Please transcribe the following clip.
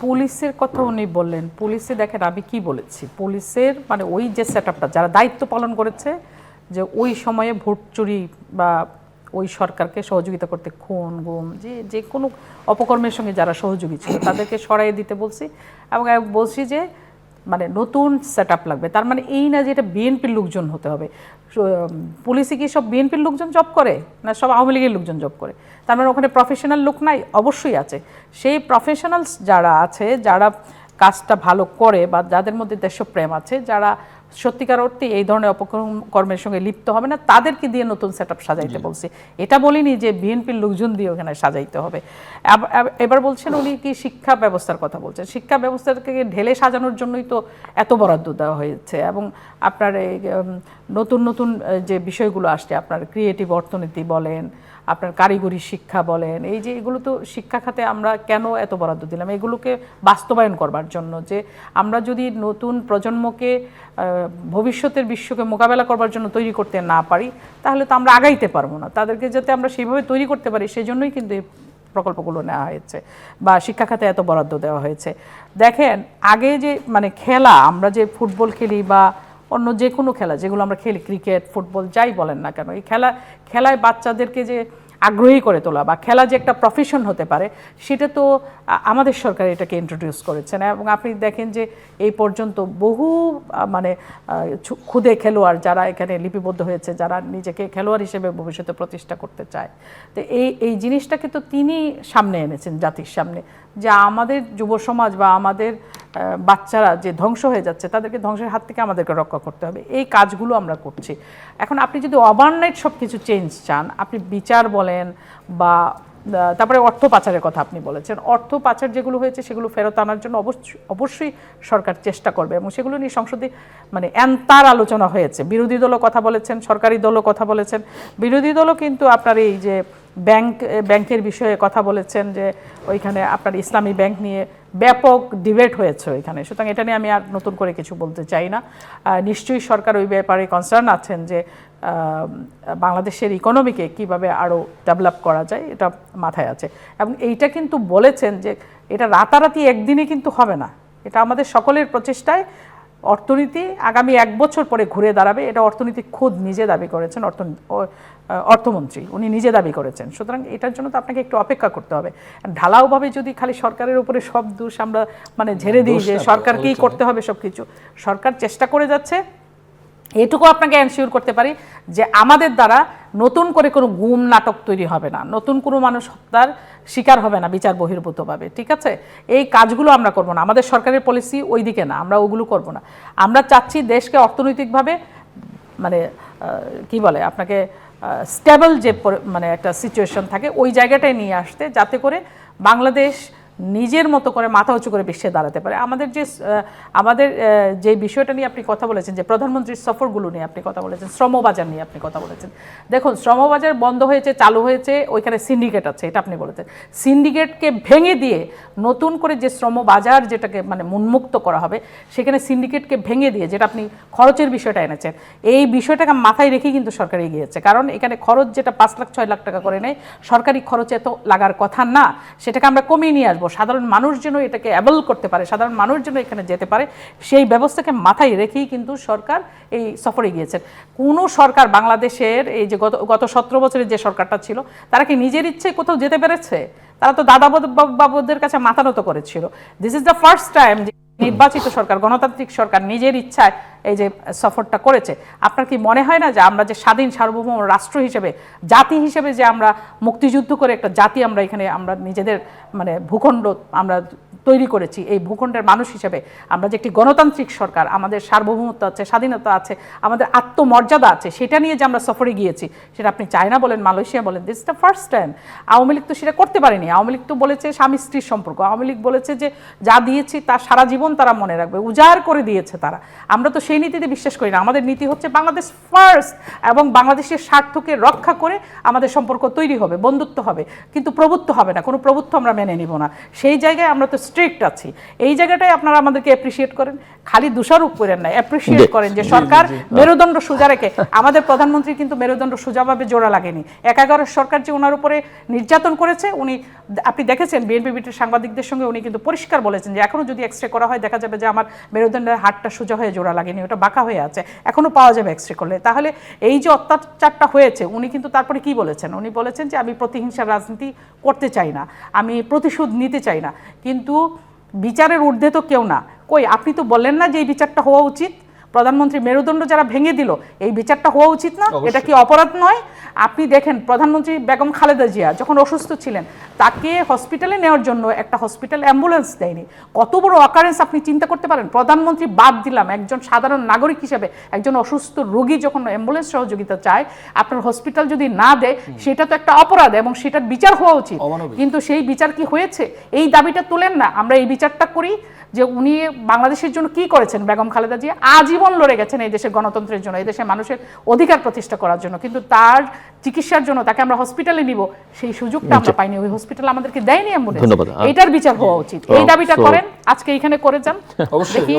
পুলিশের কথা উনি বললেন, পুলিশে দেখেন আমি কি বলেছি, পুলিশের মানে ওই যে সেটআপটা যারা দায়িত্ব পালন করেছে, যে ওই সময়ে ভোট চুরি বা ওই সরকারকে সহযোগিতা করতে খুন গুম যে কোনো অপকর্মের সঙ্গে যারা সহযোগী ছিল তাদেরকে সরাই দিতে বলছি। এবং বলছি যে মানে নতুন সেটআপ লাগবে। তার মানে এই না যে এটা বিএনপির লোকজন হতে হবে। পুলিশে কি সব বিএনপির লোকজন জব করে, না সব আওয়ামী লীগের লোকজন জব করে? তার মানে ওখানে প্রফেশনাল লোক নাই? অবশ্যই আছে। সেই প্রফেশনালস যারা আছে, যারা কাজটা ভালো করে বা যাদের মধ্যে দেশপ্রেম আছে, যারা সত্যিকার অর্থে এই ধরনের অপকর্মের সঙ্গে লিপ্ত হবে না, তাদেরকে দিয়ে নতুন সেটআপ সাজাইতে বলছি। এটা বলিনি যে বিএনপির লোকজন দিয়ে ওখানে সাজাইতে হবে। এবার বলছেন উনি কি শিক্ষা ব্যবস্থার কথা বলছেন। শিক্ষা ব্যবস্থাকে ঢেলে সাজানোর জন্যই তো এত বরাদ্দ দেওয়া হয়েছে। এবং আপনার এই নতুন নতুন যে বিষয়গুলো আসছে, আপনার ক্রিয়েটিভ অর্থনীতি বলেন, আপনার কারিগরি শিক্ষা বলেন, এই যে এগুলো তো শিক্ষা খাতে আমরা কেন এত বরাদ্দ দিলাম? এগুলোকে বাস্তবায়ন করবার জন্য, যে আমরা যদি নতুন প্রজন্মকে ভবিষ্যতের বিশ্বকে মোকাবেলা করবার জন্য তৈরি করতে না পারি, তাহলে তো আমরা আগাইতে পারবো না। তাদেরকে যাতে আমরা সেইভাবে তৈরি করতে পারি, সেই জন্যই কিন্তু এই প্রকল্পগুলো নেওয়া হয়েছে বা শিক্ষা খাতে এত বরাদ্দ দেওয়া হয়েছে। দেখেন আগে যে মানে খেলা, আমরা যে ফুটবল খেলি বা অন্য যে কোনো খেলা যেগুলো আমরা খেলি, ক্রিকেট ফুটবল যাই বলেন না কেন, এই খেলায় বাচ্চাদেরকে যে আগ্রহী করে তোলা বা খেলা যে একটা প্রফেশন হতে পারে, সেটা তো আমাদের সরকার এটাকে ইন্ট্রোডিউস করেছেন। এবং আপনি দেখেন যে এই পর্যন্ত বহু মানে ক্ষুদে খেলোয়াড় যারা এখানে লিপিবদ্ধ হয়েছে, যারা নিজেকে খেলোয়াড় হিসেবে ভবিষ্যতে প্রতিষ্ঠা করতে চায়, তো এই জিনিসটাকে তো তিনি সামনে এনেছেন জাতির সামনে, যে আমাদের যুব সমাজ বা আমাদের বাচ্চারা যে ধ্বংস হয়ে যাচ্ছে, তাদেরকে ধ্বংসের হাত থেকে আমাদেরকে রক্ষা করতে হবে। এই কাজগুলো আমরা করছি। এখন আপনি যদি ওভারনাইট সব কিছু চেঞ্জ চান, আপনি বিচার বলেন বা তারপরে অর্থ পাচারের কথা আপনি বলেছেন, অর্থ পাচার যেগুলো হয়েছে সেগুলো ফেরত আনার জন্য অবশ্যই সরকার চেষ্টা করবে এবং সেগুলো নিয়ে সংসদে মানে এন্তার আলোচনা হয়েছে। বিরোধী দলও কথা বলেছেন, সরকারি দলও কথা বলেছেন। বিরোধী দলও কিন্তু আপনার এই যে ব্যাংকের বিষয়ে কথা বলেছেন, যে ওইখানে আপনার ইসলামী ব্যাংক নিয়ে ব্যাপক ডিবেট হয়েছে ওইখানে। সুতরাং এটা নিয়ে আমি আর নতুন করে কিছু বলতে চাই না। নিশ্চয়ই সরকার ওই ব্যাপারে কনসার্ন আছেন যে বাংলাদেশের ইকোনমিকে কিভাবে আরও ডেভেলপ করা যায়, এটা মাথায় আছে। এবং এইটা কিন্তু বলেছেন যে এটা রাতারাতি একদিনে কিন্তু হবে না, এটা আমাদের সকলের প্রচেষ্টায় অর্থনীতি আগামী 1 বছর পরে ঘুরে দাঁড়াবে। এটা অর্থনীতি খুদ নিজে দাবি করেছেন, অর্থমন্ত্রী উনি নিজে দাবি করেছেন। সুতরাং এটার জন্য তো আপনাকে একটু অপেক্ষা করতে হবে। ঢালাওভাবে যদি খালি সরকারের উপরে সব দোষ আমরা মানে ঝেড়ে দিই যে সরকারকেই করতে হবে সব কিছু, সরকার চেষ্টা করে যাচ্ছে। এটুকু আপনাকে এনশিওর করতে পারি যে আমাদের দ্বারা নতুন করে কোনো গুম নাটক তৈরি হবে না, নতুন কোনো মানুষ হত্যার শিকার হবে না বিচার বহির্ভূতভাবে। ঠিক আছে, এই কাজগুলো আমরা করব না। আমাদের সরকারের পলিসি ওই দিকে না, আমরা ওগুলো করব না। আমরা চাচ্ছি দেশকে অর্থনৈতিকভাবে মানে কি বলে আপনাকে স্টেবল যে মানে একটা সিচুয়েশন থাকে, ওই জায়গাটায় নিয়ে আসতে, যাতে করে বাংলাদেশ নিজের মতো করে মাথা উঁচু করে বিশ্বে দাঁড়াতে পারে। আমাদের যে বিষয়টা নিয়ে আপনি কথা বলেছেন, যে প্রধানমন্ত্রীর সফরগুলো নিয়ে আপনি কথা বলেছেন, শ্রমবাজার নিয়ে আপনি কথা বলেছেন। দেখুন, শ্রমবাজার বন্ধ হয়েছে, চালু হয়েছে, ওইখানে সিন্ডিকেট আছে, এটা আপনি বলেছেন। সিন্ডিকেটকে ভেঙে দিয়ে নতুন করে যে শ্রমবাজার যেটাকে মানে উন্মুক্ত করা হবে, সেখানে সিন্ডিকেটকে ভেঙে দিয়ে, যেটা আপনি খরচের বিষয়টা এনেছেন, এই বিষয়টাকে মাথায় রেখেই কিন্তু সরকার এগিয়েছে। কারণ এখানে খরচ যেটা 5 লাখ 6 লাখ টাকা করে নেয়, সরকারি খরচ এত লাগার কথা না, সেটাকে আমরা কমিয়ে নিয়ে আসবো। সাধারণ মানুষ যেন এটাকে অ্যাভেল করতে পারে, সাধারণ মানুষ যেন এখানে যেতে পারে, সেই ব্যবস্থাকে মাথায় রেখেই কিন্তু সরকার এই সফরে গিয়েছেন। কোনো সরকার বাংলাদেশের এই যে গত 17 বছরের যে সরকারটা ছিল, তারা কি নিজের ইচ্ছে কোথাও যেতে পেরেছে? তারা তো দাদা বাবুদের কাছে মাথা নত করেছিল। This is the first time নির্বাচিত সরকার, গণতান্ত্রিক সরকার নিজের ইচ্ছায় এই যে সফরটা করেছে। আপনার কি মনে হয় না যে আমরা যে স্বাধীন সার্বভৌম রাষ্ট্র হিসেবে, জাতি হিসেবে যে আমরা মুক্তিযুদ্ধ করে একটা জাতি আমরা এখানে আমরা নিজেদের মানে ভূখণ্ড আমরা তৈরি করেছি, এই ভূখণ্ডের মানুষ হিসেবে আমরা যে একটি গণতান্ত্রিক সরকার, আমাদের সার্বভৌমত্ব আছে, স্বাধীনতা আছে, আমাদের আত্মমর্যাদা আছে, সেটা নিয়ে যে আমরা সফরে গিয়েছি, সেটা আপনি চায়না বলেন, মালয়েশিয়া বলেন, this is the first time. Awami League তো সেটা করতে পারেনি। আওয়ামী লীগ তো বলেছে স্বামী স্ত্রীর সম্পর্ক, আওয়ামী লীগ বলেছে যে যা দিয়েছি তা সারা জীবন তারা মনে রাখবে, উজাড় করে দিয়েছে তারা। আমরা তো সেই নীতিতে বিশ্বাস করি না। আমাদের নীতি হচ্ছে বাংলাদেশ ফার্স্ট, এবং বাংলাদেশের স্বার্থকে রক্ষা করে আমাদের সম্পর্ক তৈরি হবে, বন্ধুত্ব হবে, কিন্তু প্রভুত্ব হবে না। কোনো প্রভুত্ব আমরা মেনে নিব না। সেই জায়গায় আমরা তো স্ট্রিক্ট আছি। এই জায়গাটায় আপনারা আমাদেরকে অ্যাপ্রিসিয়েট করেন, খালি দোষারোপ করেন না, অ্যাপ্রিসিয়েট করেন যে সরকার মেরুদণ্ড সোজা রেখে। আমাদের প্রধানমন্ত্রী কিন্তু মেরুদণ্ড সোজাভাবে জোড়া লাগেনি। 11 সরকার যে ওনার উপরে নির্যাতন করেছে, উনি আপনি দেখেছেন বিএনপি বিটির সাংবাদিকদের সঙ্গে উনি কিন্তু পরিষ্কার বলেছেন যে এখনো যদি এক্সরে করা হয় দেখা যাবে যে আমার মেরুদণ্ডের হাড়টা সোজা হয়ে জোড়া লাগেনি, ওটা বাঁকা হয়ে আছে, এখনো পাওয়া যাবে এক্সরে করলে। তাহলে এই যে অত্যাচারটা হয়েছে, উনি কিন্তু তারপরে কি বলেছেন, উনি বলেছেন যে আমি প্রতিহিংসার রাজনীতি করতে চাই না, আমি প্রতিশোধ নিতে চাই না, কিন্তু বিচারের ঊর্ধ্বে তো কেউ না। কই, আপনি তো বললেন না যে এই বিচারটা হওয়া উচিত? প্রধানমন্ত্রী মেরুদণ্ড যারা ভেঙে দিল, এই বিচারটা হওয়া উচিত না? এটা কি অপরাধ নয়? আপনি দেখেন প্রধানমন্ত্রী বেগম খালেদা জিয়া যখন অসুস্থ ছিলেন, তাকে হসপিটালে নেওয়ার জন্য একটা হসপিটাল অ্যাম্বুলেন্স দেয়নি। কত বড় অকারেন্স আপনি চিন্তা করতে পারেন? প্রধানমন্ত্রী বাদ দিলাম, একজন সাধারণ নাগরিক হিসেবে একজন অসুস্থ রোগী যখন অ্যাম্বুলেন্স সহযোগিতা চায়, আপনার হসপিটাল যদি না দেয়, সেটা তো একটা অপরাধ এবং সেটার বিচার হওয়া উচিত। কিন্তু সেই বিচার কি হয়েছে? এই দাবিটা তোলেন না, আমরা এই বিচারটা করি যে উনি বাংলাদেশের জন্য কি করেছেন। বেগম খালেদা জিয়া আজীবন লড়ে গেছেন এই দেশের গণতন্ত্রের জন্য, এই দেশের মানুষের অধিকার প্রতিষ্ঠা করার জন্য, কিন্তু তার চিকিৎসার জন্য তাকে আমরা হসপিটালে নিব, সেই সুযোগটা আমরা পাইনি। ওই হসপিটাল আমাদেরকে দেয়নি অ্যাম্বুলেন্স। এটার বিচার হওয়া উচিত। এই দাবিটা করেন, আজকে এখানে করে যান, দেখি